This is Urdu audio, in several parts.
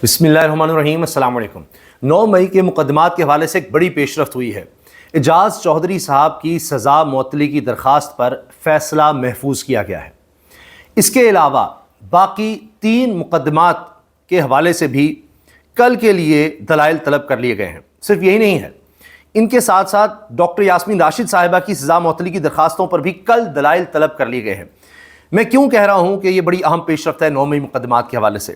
بسم اللہ الرحمن الرحیم، السلام علیکم۔ 9 مئی کے مقدمات کے حوالے سے ایک بڑی پیش رفت ہوئی ہے۔ اعجاز چودھری صاحب کی سزا معطلی کی درخواست پر فیصلہ محفوظ کیا گیا ہے۔ اس کے علاوہ باقی 3 مقدمات کے حوالے سے بھی کل کے لیے دلائل طلب کر لیے گئے ہیں۔ صرف یہی نہیں ہے، ان کے ساتھ ساتھ ڈاکٹر یاسمین راشد صاحبہ کی سزا معطلی کی درخواستوں پر بھی کل دلائل طلب کر لیے گئے ہیں۔ میں کیوں کہہ رہا ہوں کہ یہ بڑی اہم پیش رفت ہے 9 مئی مقدمات کے حوالے سے؟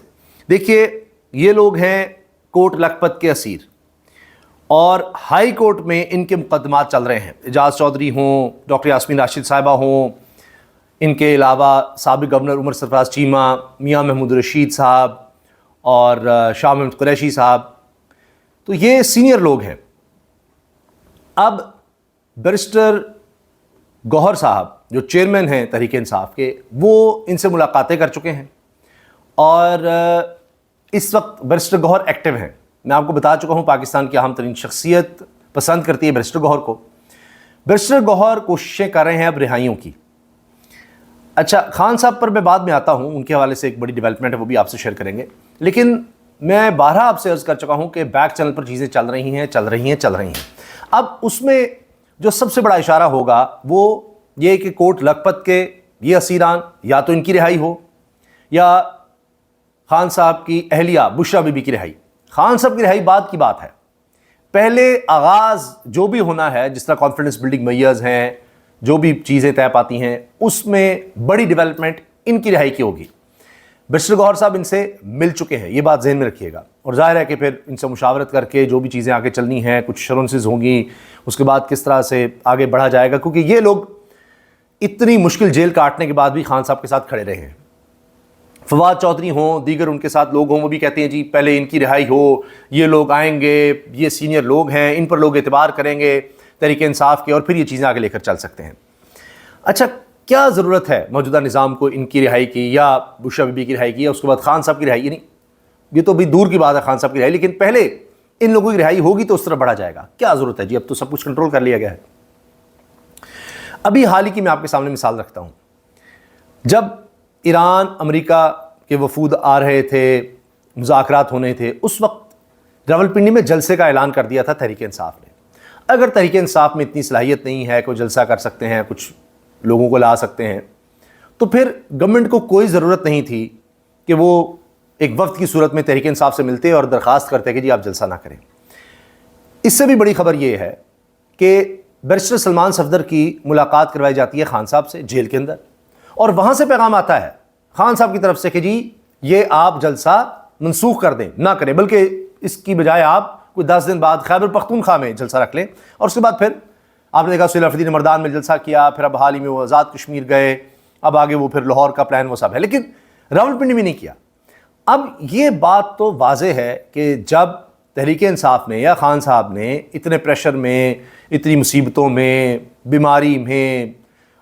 دیکھیے، یہ لوگ ہیں کوٹ لکھپت کے اسیر اور ہائی کورٹ میں ان کے مقدمات چل رہے ہیں۔ اعجاز چودھری ہوں، ڈاکٹر یاسمین راشد صاحبہ ہوں، ان کے علاوہ سابق گورنر عمر سرفراز چیمہ، میاں محمود رشید صاحب اور شاہ محمد قریشی صاحب، تو یہ سینئر لوگ ہیں۔ اب بیرسٹر گوہر صاحب جو چیئرمین ہیں تحریک انصاف کے، وہ ان سے ملاقاتیں کر چکے ہیں اور اس وقت بیرسٹر گوہر ایکٹیو ہیں۔ میں آپ کو بتا چکا ہوں پاکستان کی اہم ترین شخصیت پسند کرتی ہے بیرسٹر گوہر کو۔ بیرسٹر گوہر کوششیں کر رہے ہیں اب رہائیوں کی۔ اچھا، خان صاحب پر میں بعد میں آتا ہوں، ان کے حوالے سے ایک بڑی ڈیولپمنٹ ہے، وہ بھی آپ سے شیئر کریں گے۔ لیکن میں بارہا آپ سے عرض کر چکا ہوں کہ بیک چینل پر چیزیں چل رہی ہیں۔ اب اس میں جو سب سے بڑا اشارہ ہوگا وہ یہ کہ کوٹ لکھپت کے یہ اسیران یا تو ان کی رہائی ہو یا خان صاحب کی اہلیہ بشرا بی بی کی رہائی۔ خان صاحب کی رہائی بعد کی بات ہے، پہلے آغاز جو بھی ہونا ہے، جس طرح کانفیڈنس بلڈنگ میئرز ہیں، جو بھی چیزیں طے پاتی ہیں، اس میں بڑی ڈیولپمنٹ ان کی رہائی کی ہوگی۔ بیرسٹر گوہر صاحب ان سے مل چکے ہیں، یہ بات ذہن میں رکھیے گا، اور ظاہر ہے کہ پھر ان سے مشاورت کر کے جو بھی چیزیں آگے چلنی ہیں، کچھ شرونسز ہوں گی، اس کے بعد کس طرح سے آگے بڑھا جائے گا، کیونکہ یہ لوگ اتنی مشکل جیل کاٹنے کے بعد بھی خان صاحب کے ساتھ کھڑے رہے ہیں۔ فواد چودھری ہوں، دیگر ان کے ساتھ لوگ ہوں، وہ بھی کہتے ہیں جی پہلے ان کی رہائی ہو، یہ لوگ آئیں گے، یہ سینئر لوگ ہیں، ان پر لوگ اعتبار کریں گے تحریک انصاف کے، اور پھر یہ چیزیں آگے لے کر چل سکتے ہیں۔ اچھا، کیا ضرورت ہے موجودہ نظام کو ان کی رہائی کی یا بشرا بی بی کی رہائی کی یا اس کے بعد خان صاحب کی رہائی؟ یعنی یہ تو بھی دور کی بات ہے خان صاحب کی رہائی، لیکن پہلے ان لوگوں کی رہائی ہوگی تو اس طرح بڑھا جائے گا۔ کیا ضرورت ہے جی؟ اب تو سب کچھ کنٹرول کر لیا گیا ہے۔ ابھی حال ہی کی میں آپ کے سامنے مثال رکھتا ہوں، جب ایران امریکہ کے وفود آ رہے تھے، مذاکرات ہونے تھے، اس وقت راولپنڈی میں جلسے کا اعلان کر دیا تھا تحریک انصاف نے۔ اگر تحریک انصاف میں اتنی صلاحیت نہیں ہے کہ جلسہ کر سکتے ہیں، کچھ لوگوں کو لا سکتے ہیں، تو پھر گورنمنٹ کو کوئی ضرورت نہیں تھی کہ وہ ایک وفد کی صورت میں تحریک انصاف سے ملتے اور درخواست کرتے کہ جی آپ جلسہ نہ کریں۔ اس سے بھی بڑی خبر یہ ہے کہ بیرسٹر سلمان صفدر کی ملاقات کروائی جاتی ہے خان صاحب سے جیل کے اندر، اور وہاں سے پیغام آتا ہے خان صاحب کی طرف سے کہ جی یہ آپ جلسہ منسوخ کر دیں، نہ کریں، بلکہ اس کی بجائے آپ کوئی 10 دن بعد خیبر پختونخوا میں جلسہ رکھ لیں۔ اور اس کے بعد پھر آپ نے دیکھا سہیل افریدی نے مردان میں جلسہ کیا، پھر اب حال ہی میں وہ آزاد کشمیر گئے، اب آگے وہ پھر لاہور کا پلان وہ سب ہے، لیکن راولپنڈی میں نہیں کیا۔ اب یہ بات تو واضح ہے کہ جب تحریک انصاف نے یا خان صاحب نے اتنے پریشر میں، اتنی مصیبتوں میں، بیماری میں،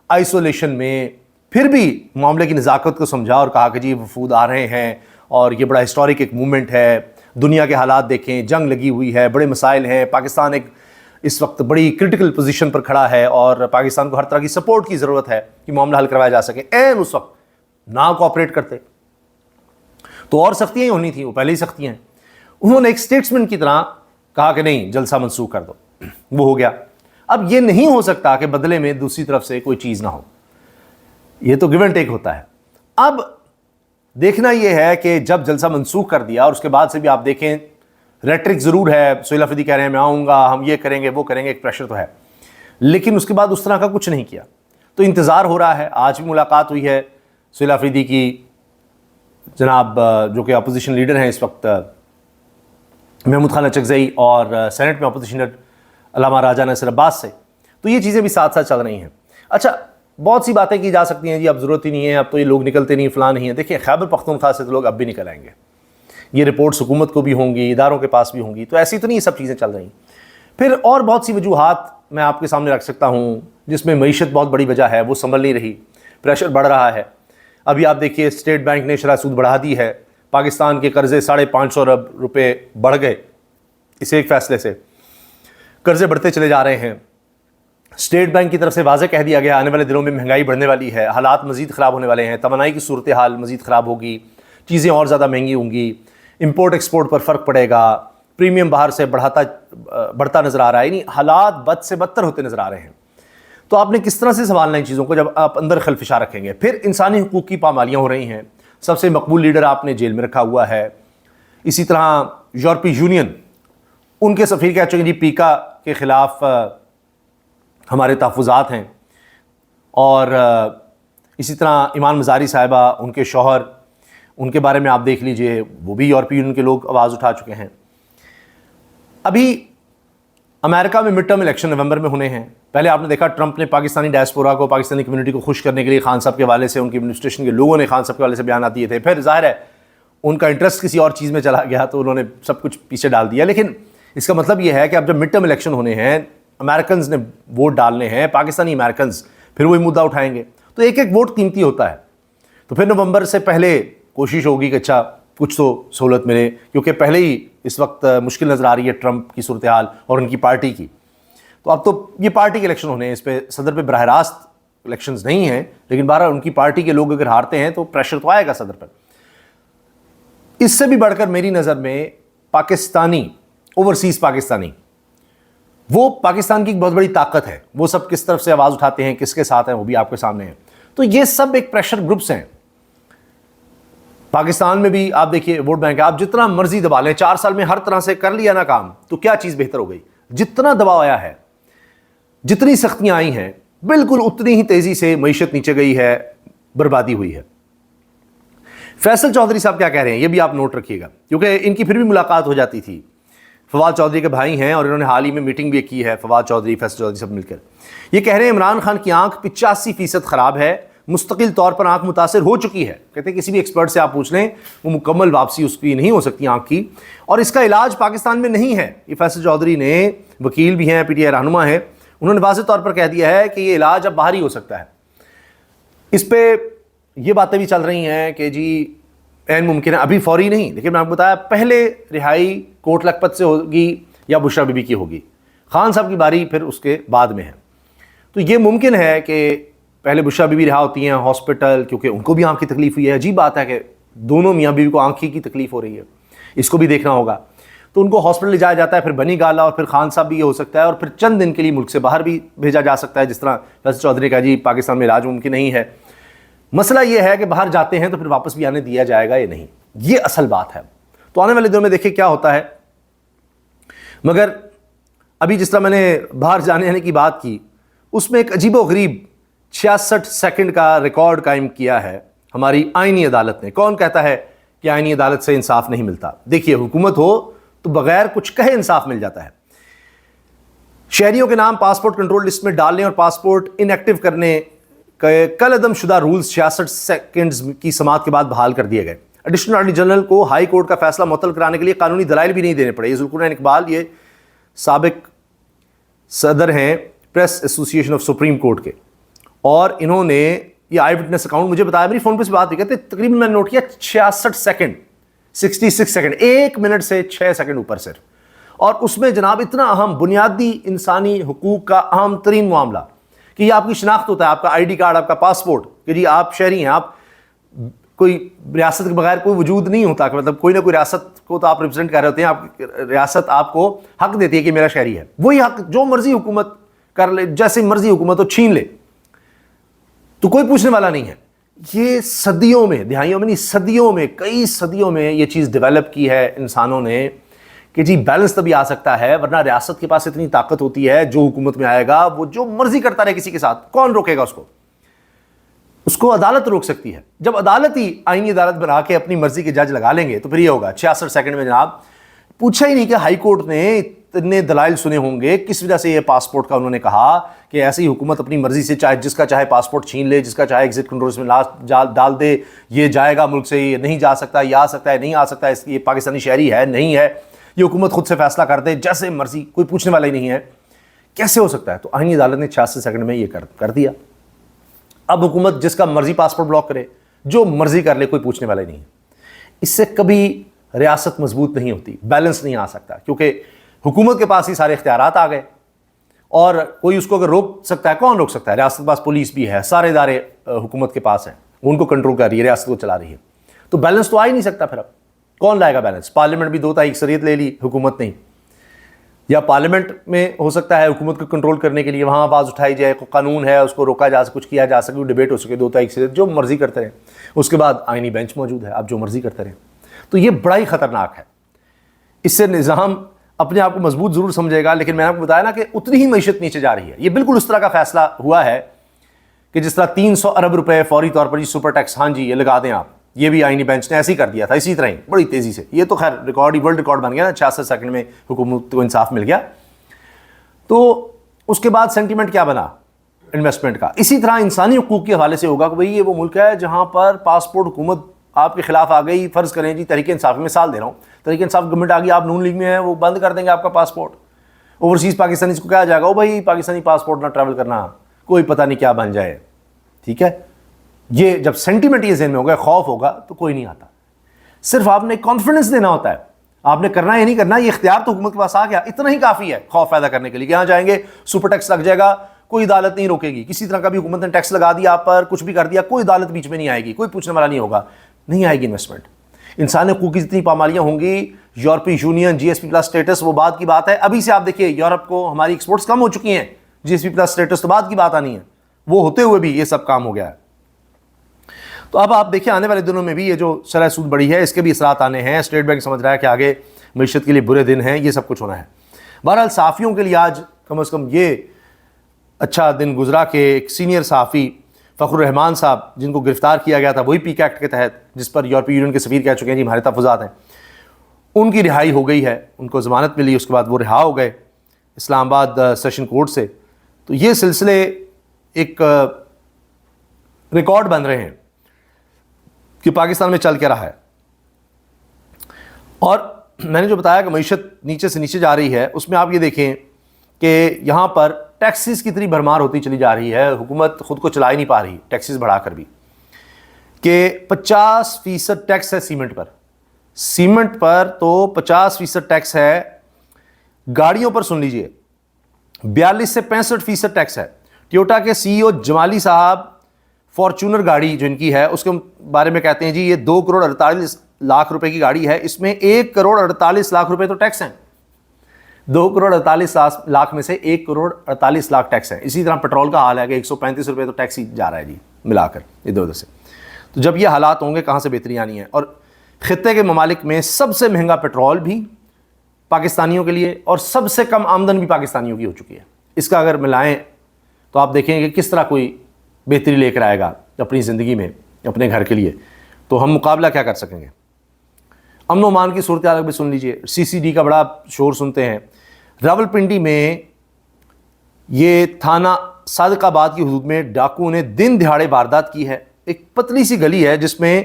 آئسولیشن میں، پھر بھی معاملے کی نزاکت کو سمجھا اور کہا کہ جی وفود آ رہے ہیں اور یہ بڑا ہسٹورک ایک موومنٹ ہے، دنیا کے حالات دیکھیں، جنگ لگی ہوئی ہے، بڑے مسائل ہیں، پاکستان ایک اس وقت بڑی کرٹیکل پوزیشن پر کھڑا ہے اور پاکستان کو ہر طرح کی سپورٹ کی ضرورت ہے کہ معاملہ حل کروایا جا سکے۔ اس وقت نہ کوآپریٹ کرتے تو اور سختیاں ہی ہونی تھیں، وہ پہلے ہی سختیاں ہیں۔ انہوں نے ایک اسٹیٹسمین کی طرح کہا کہ نہیں، جلسہ منسوخ کر دو، وہ ہو گیا۔ اب یہ نہیں ہو سکتا کہ بدلے میں دوسری طرف سے کوئی چیز نہ ہو، یہ تو گیو اینڈ ٹیک ہوتا ہے۔ اب دیکھنا یہ ہے کہ جب جلسہ منسوخ کر دیا اور اس کے بعد سے بھی آپ دیکھیں ریٹرک ضرور ہے، سہیل افریدی کہہ رہے ہیں میں آؤں گا، ہم یہ کریں گے وہ کریں گے، ایک پریشر تو ہے، لیکن اس کے بعد اس طرح کا کچھ نہیں کیا۔ تو انتظار ہو رہا ہے، آج بھی ملاقات ہوئی ہے سہیل افریدی کی جناب جو کہ اپوزیشن لیڈر ہیں اس وقت محمود خان اچکزئی، اور سینٹ میں اپوزیشن لیڈر علامہ راجہ ناصر عباس سے، تو یہ چیزیں بھی ساتھ ساتھ چل رہی ہیں۔ اچھا، بہت سی باتیں کی جا سکتی ہیں جی اب ضرورت ہی نہیں ہے، اب تو یہ لوگ نکلتے نہیں، فلاں نہیں ہے۔ دیکھیں، خیبر پختونخوا سے تو لوگ اب بھی نکل آئیں گے، یہ رپورٹس حکومت کو بھی ہوں گی، اداروں کے پاس بھی ہوں گی، تو ایسی تو نہیں یہ سب چیزیں چل رہی ہیں۔ پھر اور بہت سی وجوہات میں آپ کے سامنے رکھ سکتا ہوں، جس میں معیشت بہت بڑی وجہ ہے، وہ سنبھل نہیں رہی، پریشر بڑھ رہا ہے۔ ابھی آپ دیکھیے اسٹیٹ بینک نے شرح سود بڑھا دی ہے، پاکستان کے قرضے 550 ارب روپے بڑھ گئے، اس ایک فیصلے سے قرضے بڑھتے چلے جا رہے ہیں۔ اسٹیٹ بینک کی طرف سے واضح کہہ دیا گیا آنے والے دنوں میں مہنگائی بڑھنے والی ہے، حالات مزید خراب ہونے والے ہیں، توانائی کی صورتحال مزید خراب ہوگی، چیزیں اور زیادہ مہنگی ہوں گی، امپورٹ ایکسپورٹ پر فرق پڑے گا, پریمیم باہر سے بڑھتا نظر آ رہا ہے, یعنی حالات بد سے بدتر ہوتے نظر آ رہے ہیں. تو آپ نے کس طرح سے سنبھالنا ان چیزوں کو جب آپ اندر خلفشاں رکھیں گے؟ پھر انسانی حقوق کی پامالیاں ہو رہی ہیں, سب سے مقبول لیڈر آپ نے جیل میں رکھا ہوا ہے. اسی طرح یورپی یونین, ان کے سفیر کہہ چکے ہیں جی پیکا کے خلاف ہمارے تحفظات ہیں. اور اسی طرح ایمان مزاری صاحبہ, ان کے شوہر, ان کے بارے میں آپ دیکھ لیجئے, وہ بھی یورپی یونین کے لوگ آواز اٹھا چکے ہیں. ابھی امریکہ میں مڈ ٹرم الیکشن نومبر میں ہونے ہیں. پہلے آپ نے دیکھا ٹرمپ نے پاکستانی ڈائسپورا کو, پاکستانی کمیونٹی کو خوش کرنے کے لیے خان صاحب کے حوالے سے, ان کی ایڈمنسٹریشن کے لوگوں نے خان صاحب کے حوالے سے بیانات دیے تھے. پھر ظاہر ہے ان کا انٹرسٹ کسی اور چیز میں چلا گیا تو انہوں نے سب کچھ پیچھے ڈال دیا. لیکن اس کا مطلب یہ ہے کہ اب جب مڈ ٹرم الیکشن ہونے ہیں, امریکنز نے ووٹ ڈالنے ہیں, پاکستانی امریکنز پھر وہی مدعا اٹھائیں گے, تو ایک ایک ووٹ قیمتی ہوتا ہے. تو پھر نومبر سے پہلے کوشش ہوگی کہ اچھا کچھ تو سہولت ملے, کیونکہ پہلے ہی اس وقت مشکل نظر آ رہی ہے ٹرمپ کی صورتحال اور ان کی پارٹی کی. تو اب تو یہ پارٹی کے الیکشن ہونے ہیں, اس پہ صدر پہ براہ راست الیکشنز نہیں ہیں, لیکن بہرحال ان کی پارٹی کے لوگ اگر ہارتے ہیں تو پریشر تو آئے گا صدر پر. اس سے بھی بڑھ کر میری نظر میں پاکستانی, اوورسیز پاکستانی, وہ پاکستان کی ایک بہت بڑی طاقت ہے. وہ سب کس طرف سے آواز اٹھاتے ہیں, کس کے ساتھ ہیں, وہ بھی آپ کے سامنے ہیں. تو یہ سب ایک پریشر گروپس ہیں. پاکستان میں بھی آپ دیکھیے ووٹ بینک ہے, آپ جتنا مرضی دبا لیں, 4 سال میں ہر طرح سے کر لیا نا کام, تو کیا چیز بہتر ہو گئی؟ جتنا دباؤ آیا ہے, جتنی سختیاں آئی ہیں, بالکل اتنی ہی تیزی سے معیشت نیچے گئی ہے, بربادی ہوئی ہے. فیصل چودھری صاحب کیا کہہ رہے ہیں یہ بھی آپ نوٹ رکھیے گا, کیونکہ ان کی پھر بھی ملاقات ہو جاتی تھی. فواد چودھری کے بھائی ہیں اور انہوں نے حال ہی میں میٹنگ بھی کی ہے, فواد چودھری, فیصل چودھری سب مل کر. یہ کہہ رہے ہیں عمران خان کی آنکھ 85% خراب ہے, مستقل طور پر آنکھ متاثر ہو چکی ہے. کہتے ہیں کسی بھی ایکسپرٹ سے آپ پوچھ لیں, وہ مکمل واپسی اس کی نہیں ہو سکتی آنکھ کی, اور اس کا علاج پاکستان میں نہیں ہے. یہ فیصل چودھری نے, وکیل بھی ہیں, پی ٹی آئی رہنما ہیں, انہوں نے واضح طور پر کہہ دیا ہے کہ یہ علاج اب باہر ہی ہو سکتا ہے. اس پہ یہ باتیں بھی چل رہی ہیں کہ جی عین ممکن ہے, ابھی فوری نہیں, لیکن میں آپ کو بتایا پہلے رہائی کوٹ لکھپت سے ہوگی یا بشرا بی بی کی ہوگی. خان صاحب کی باری پھر اس کے بعد میں ہے. تو یہ ممکن ہے کہ پہلے بشرا بی بی رہا ہوتی ہیں ہاسپٹل, کیونکہ ان کو بھی آنکھ کی تکلیف ہوئی ہے. عجیب بات ہے کہ دونوں میاں بیوی کو آنکھ کی تکلیف ہو رہی ہے, اس کو بھی دیکھنا ہوگا. تو ان کو ہاسپٹل لے جایا جاتا ہے, پھر بنی گالا, اور پھر خان صاحب بھی یہ ہو سکتا ہے, اور پھر چند دن کے لیے ملک سے باہر بھی بھیجا جا سکتا ہے, جس طرح فیصل چودھری کا جی پاکستان میں علاج ممکن نہیں ہے. مسئلہ یہ ہے کہ باہر جاتے ہیں تو پھر واپس بھی آنے دیا جائے گا یا نہیں, یہ اصل بات ہے. تو آنے والے دنوں میں دیکھیں کیا ہوتا ہے. مگر ابھی جس طرح میں نے باہر جانے آنے کی بات کی, اس میں ایک عجیب و غریب 66 سیکنڈ کا ریکارڈ قائم کیا ہے ہماری آئینی عدالت نے. کون کہتا ہے کہ آئینی عدالت سے انصاف نہیں ملتا؟ دیکھیے حکومت ہو تو بغیر کچھ کہے انصاف مل جاتا ہے. شہریوں کے نام پاسپورٹ کنٹرول لسٹ میں ڈالنے اور پاسپورٹ ان ایکٹیو کرنے کے کل عدم شدہ رولز 66 سیکنڈز کی سماعت کے بعد بحال کر دیے گئے. ایڈیشنل اٹارنی جنرل کو ہائی کورٹ کا فیصلہ معطل کرانے کے لیے قانونی دلائل بھی نہیں دینے پڑے. یہ ذوالقرنین اقبال, یہ سابق صدر ہیں پریس ایسوسی ایشن آف سپریم کورٹ کے, اور انہوں نے یہ آئی وٹنس اکاؤنٹ مجھے بتایا, میری فون پہ سے بات بھی کہتے تقریباً میں نے نوٹ کیا 66 سیکنڈ, 66 سیکنڈ, 1 منٹ سے 6 سیکنڈ اوپر صرف. اور اس میں جناب اتنا اہم بنیادی انسانی حقوق کا اہم ترین معاملہ کہ یہ آپ کی شناخت ہوتا ہے, آپ کا آئی ڈی کارڈ, آپ کا پاسپورٹ, کہ جی آپ شہری ہیں, آپ کوئی ریاست کے بغیر کوئی وجود نہیں ہوتا, کہ مطلب کوئی نہ کوئی ریاست کو تو آپ ریپرزینٹ کر رہے ہوتے ہیں, آپ ریاست آپ کو حق دیتی ہے کہ میرا شہری ہے. وہی حق جو مرضی حکومت کر لے, جیسے مرضی حکومت ہو چھین لے, تو کوئی پوچھنے والا نہیں ہے. یہ صدیوں میں, دہائیوں میں نہیں, صدیوں میں, کئی صدیوں میں یہ چیز ڈیولپ کی ہے انسانوں نے کہ جی بیلنس تبھی آ سکتا ہے, ورنہ ریاست کے پاس اتنی طاقت ہوتی ہے, جو حکومت میں آئے گا وہ جو مرضی کرتا رہے کسی کے ساتھ, کون روکے گا اس کو؟ اس کو عدالت روک سکتی ہے. جب عدالت ہی آئینی عدالت بنا کے اپنی مرضی کے جج لگا لیں گے تو پھر یہ ہوگا 66 سیکنڈ میں جناب پوچھا ہی نہیں کہ ہائی کورٹ نے اتنے دلائل سنے ہوں گے کس وجہ سے یہ پاسپورٹ کا انہوں نے کہا کہ ایسی حکومت اپنی مرضی سے چاہے جس کا چاہے پاسپورٹ چھین لے, جس کا چاہے ایگزٹ کنٹرول میں ڈال دے, یہ جائے گا ملک سے, یہ نہیں جا سکتا, یہ آ سکتا ہے, نہیں آ سکتا, یہ پاکستانی شہری ہے نہیں ہے, یہ حکومت خود سے فیصلہ کر دے جیسے مرضی, کوئی پوچھنے والا ہی نہیں ہے. کیسے ہو سکتا ہے؟ تو آئینی عدالت نے 66 سیکنڈ میں یہ کر دیا. اب حکومت جس کا مرضی پاسپورٹ بلاک کرے, جو مرضی کر لے, کوئی پوچھنے والا ہی نہیں ہے. اس سے کبھی ریاست مضبوط نہیں ہوتی, بیلنس نہیں آ سکتا, کیونکہ حکومت کے پاس ہی سارے اختیارات آ گئے, اور کوئی اس کو اگر روک سکتا ہے, کون روک سکتا ہے؟ ریاست کے پاس پولیس بھی ہے, سارے ادارے حکومت کے پاس ہیں, ان کو کنٹرول کر رہی ہے, ریاست کو چلا رہی ہے. تو بیلنس تو آ ہی نہیں سکتا پھر اب, کون لائے گا بیلنس؟ پارلیمنٹ بھی 2 اکثریت لے لی، حکومت نہیں، یا پارلیمنٹ میں ہو سکتا ہے حکومت کو کنٹرول کرنے کے لیے وہاں آواز اٹھائی جائے، کوئی قانون ہے اس کو روکا جا سکے، کچھ کیا جا سکے، ڈیبیٹ ہو سکے، 2 اکثریت جو مرضی کرتے رہیں، اس کے بعد آئینی بینچ موجود ہے، آپ جو مرضی کرتے رہیں. تو یہ بڑا ہی خطرناک ہے. اس سے نظام اپنے آپ کو مضبوط ضرور سمجھے گا، لیکن میں نے آپ کو بتایا نا کہ اتنی ہی معیشت نیچے جا رہی ہے. یہ بالکل اس طرح کا فیصلہ ہوا ہے کہ جس طرح 300 ارب روپے فوری طور پر سپر ٹیکس، ہاں جی یہ لگا دیں آپ، یہ بھی آئینی بینچ نے ایسے ہی کر دیا تھا، اسی طرح ہی بڑی تیزی سے. یہ تو خیر ریکارڈ ہی ورلڈ ریکارڈ بن گیا نا، 66 سیکنڈ میں حکومت کو انصاف مل گیا. تو اس کے بعد سینٹیمنٹ کیا بنا انویسٹمنٹ کا؟ اسی طرح انسانی حقوق کے حوالے سے ہوگا کہ بھئی یہ وہ ملک ہے جہاں پر پاسپورٹ حکومت آپ کے خلاف آ گئی. فرض کریں جی تحریک انصاف، مثال دے رہا ہوں، تحریک انصاف گورنمنٹ آ گئی، آپ نون لیگ میں ہیں، وہ بند کر دیں گے آپ کا پاسپورٹ. اوورسیز پاکستانی کو کہا جائے گا او بھائی پاکستانی پاسپورٹ نہ ٹریول کرنا، کوئی پتہ نہیں کیا بن جائے. ٹھیک ہے، یہ جب سینٹیمنٹ یہ ذہن میں ہوگا، خوف ہوگا، تو کوئی نہیں آتا. صرف آپ نے کانفیڈنس دینا ہوتا ہے، آپ نے کرنا یا نہیں کرنا، یہ اختیار تو حکومت کے پاس آ گیا. اتنا ہی کافی ہے خوف پیدا کرنے کے لیے کہ یہاں جائیں گے سپر ٹیکس لگ جائے گا، کوئی عدالت نہیں روکے گی. کسی طرح کا بھی حکومت نے ٹیکس لگا دیا آپ پر، کچھ بھی کر دیا، کوئی عدالت بیچ میں نہیں آئے گی، کوئی پوچھنے والا نہیں ہوگا، نہیں آئے گی انویسٹمنٹ. انسانی حقوق کی جتنی پامالیاں ہوں گی، یورپی یونین جی ایس پی پلس اسٹیٹس، وہ بعد کی بات ہے. ابھی سے آپ دیکھیے یورپ کو ہماری ایکسپورٹس کم ہو چکی ہیں، جی ایس پی پلس اسٹیٹس تو بعد کی بات آنی ہے. وہ ہوتے ہوئے بھی یہ سب کام ہو گیا ہے. تو اب آپ دیکھیں آنے والے دنوں میں بھی یہ جو شرح سود بڑی ہے، اس کے بھی اثرات آنے ہیں. اسٹیٹ بینک سمجھ رہا ہے کہ آگے معیشت کے لیے برے دن ہیں، یہ سب کچھ ہونا ہے. بہرحال صحافیوں کے لیے آج کم از کم یہ اچھا دن گزرا کہ ایک سینئر صحافی فخر الرحمان صاحب، جن کو گرفتار کیا گیا تھا وہی پیک ایکٹ کے تحت، جس پر یورپی یونین کے سفیر کہہ چکے ہیں جی ہمارے تحفظات ہیں، ان کی رہائی ہو گئی ہے، ان کو ضمانت ملی، اس کے بعد وہ رہا ہو گئے اسلام آباد سیشن کورٹ سے. تو یہ سلسلے ایک ریکارڈ بن رہے ہیں کہ پاکستان میں چل کے رہا ہے. اور میں نے جو بتایا کہ معیشت نیچے سے نیچے جا رہی ہے، اس میں آپ یہ دیکھیں کہ یہاں پر ٹیکسز کی اتنی بھرمار ہوتی چلی جا رہی ہے، حکومت خود کو چلا ہی نہیں پا رہی ٹیکسز بڑھا کر بھی، کہ 50% ٹیکس ہے سیمنٹ پر. سیمنٹ پر تو 50% ٹیکس ہے. گاڑیوں پر سن لیجئے 42 سے 65% ٹیکس ہے. ٹویوٹا کے سی ای او جمالی صاحب فارچونر گاڑی جو ان کی ہے اس کے بارے میں کہتے ہیں جی یہ 2 کروڑ 48 لاکھ روپے کی گاڑی ہے، اس میں 1 کروڑ 48 لاکھ روپے تو ٹیکس ہیں. 2 کروڑ 48 لاکھ میں سے 1 کروڑ 48 لاکھ ٹیکس ہے. اسی طرح پیٹرول کا حال ہے کہ 135 روپے تو ٹیکس ہی جا رہا ہے جی ملا کر ادھر ادھر سے. تو جب یہ حالات ہوں گے کہاں سے بہتری آنی ہے؟ اور خطے کے ممالک میں سب سے مہنگا پیٹرول بھی پاکستانیوں کے لیے اور سب سے کم آمدن بھی پاکستانیوں کی ہو چکی ہے. اس کا اگر ملائیں تو آپ دیکھیں کہ کس طرح کوئی بہتری لے کر آئے گا اپنی زندگی میں اپنے گھر کے لیے. تو ہم مقابلہ کیا کر سکیں گے؟ امن و امان کی صورتحال بھی سن لیجئے. سی سی ڈی کا بڑا شور سنتے ہیں. راولپنڈی میں یہ تھانہ صادق آباد کی حدود میں ڈاکوؤں نے دن دہاڑے واردات کی ہے. ایک پتلی سی گلی ہے جس میں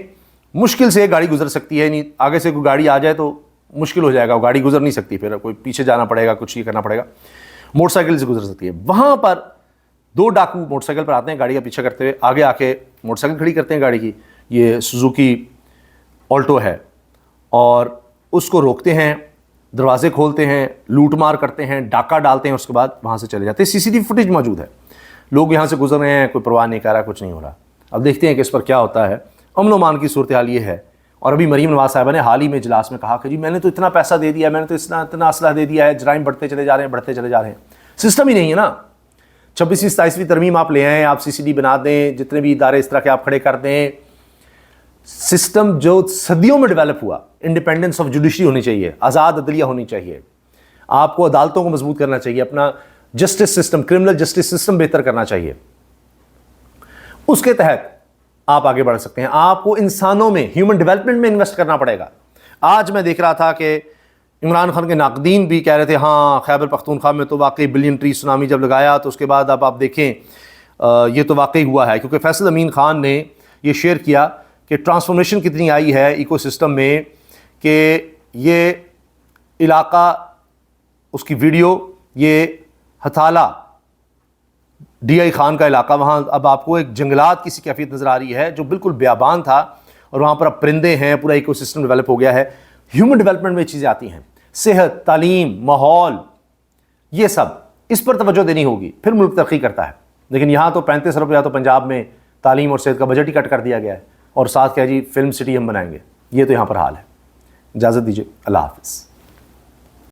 مشکل سے گاڑی گزر سکتی ہے، نہیں آگے سے کوئی گاڑی آ جائے تو مشکل ہو جائے گا، گاڑی گزر نہیں سکتی، پھر کوئی پیچھے جانا پڑے گا، کچھ یہ کرنا پڑے گا. موٹر سائیکل سے گزر سکتی ہے. وہاں پر 2 ڈاکو موٹر سائیکل پر آتے ہیں گاڑی کا پیچھا کرتے ہوئے، آگے آ کے موٹر سائیکل کھڑی کرتے ہیں گاڑی کی، یہ سوزوکی آلٹو ہے، اور اس کو روکتے ہیں، دروازے کھولتے ہیں، لوٹ مار کرتے ہیں، ڈاکہ ڈالتے ہیں، اس کے بعد وہاں سے چلے جاتے ہیں. سی سی ٹی وی فوٹیج موجود ہے، لوگ یہاں سے گزر رہے ہیں، کوئی پرواہ نہیں کر رہا، کچھ نہیں ہو رہا. اب دیکھتے ہیں کہ اس پر کیا ہوتا ہے. امن و امان کی صورتحال یہ ہے. اور ابھی مریم نواز صاحبہ نے حال ہی میں اجلاس میں کہا کہ جی میں نے تو اتنا پیسہ دے دیا ہے، میں نے تو اتنا اسلحہ دے دیا ہے، جرائم بڑھتے چلے جا رہے ہیں. سسٹم ہی نہیں ہے نا. 26ویں 27ویں ترمیم آپ لے آئیں، آپ سی سی ڈی بنا دیں، جتنے بھی ادارے اس طرح کے آپ کھڑے کر دیں. سسٹم جو صدیوں میں ڈیولپ ہوا، انڈیپینڈنس آف جوڈیشری ہونی چاہیے، آزاد عدلیہ ہونی چاہیے، آپ کو عدالتوں کو مضبوط کرنا چاہیے، اپنا justice system, criminal justice system بہتر کرنا چاہیے. اس کے تحت آپ آگے بڑھ سکتے ہیں. آپ کو انسانوں میں، ہیومن ڈیولپمنٹ میں انویسٹ کرنا پڑے گا. آج میں دیکھ رہا تھا کہ عمران خان کے ناقدین بھی کہہ رہے تھے ہاں خیبر پختونخوا میں تو واقعی بلین ٹری سونامی جب لگایا تو اس کے بعد اب آپ دیکھیں یہ تو واقعی ہوا ہے، کیونکہ فیصل امین خان نے یہ شیئر کیا کہ ٹرانسفارمیشن کتنی آئی ہے ایکو سسٹم میں، کہ یہ علاقہ، اس کی ویڈیو، یہ ہتھالہ ڈی آئی خان کا علاقہ، وہاں اب آپ کو ایک جنگلات کی سی کیفیت نظر آ رہی ہے جو بالکل بیابان تھا، اور وہاں پر اب پرندے ہیں، پورا ایکو سسٹم ڈیولپ ہو گیا ہے. ہیومن ڈیولپمنٹ میں چیزیں آتی ہیں، صحت، تعلیم، ماحول، یہ سب اس پر توجہ دینی ہوگی، پھر ملک ترقی کرتا ہے. لیکن یہاں تو 35 روپیہ تو پنجاب میں تعلیم اور صحت کا بجٹ ہی کٹ کر دیا گیا ہے، اور ساتھ کیا جی فلم سٹی ہم بنائیں گے. یہ تو یہاں پر حال ہے. اجازت دیجیے، اللہ حافظ.